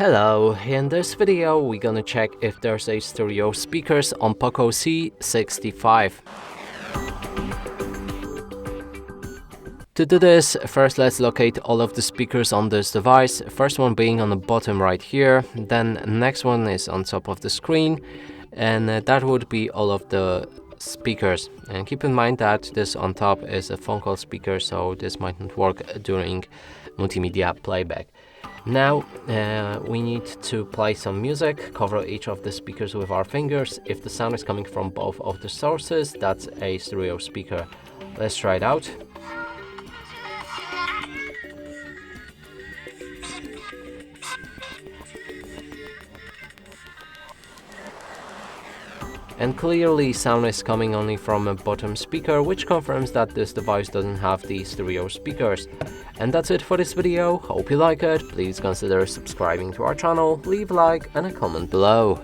Hello, in this video we're gonna check if there's a stereo speakers on Poco C65. To do this, first let's locate all of the speakers on this device, first one being on the bottom right here, then next one is on top of the screen, and that would be all of the speakers. And keep in mind that this on top is a phone call speaker, so this might not work during multimedia playback. Now we need to play some music, cover each of the speakers with our fingers. If the sound is coming from both of the sources, that's a stereo speaker. Let's try it out. And clearly sound is coming only from a bottom speaker, which confirms that this device doesn't have the stereo speakers. And that's it for this video. Hope you like it. Please consider subscribing to our channel, leave a like and a comment below.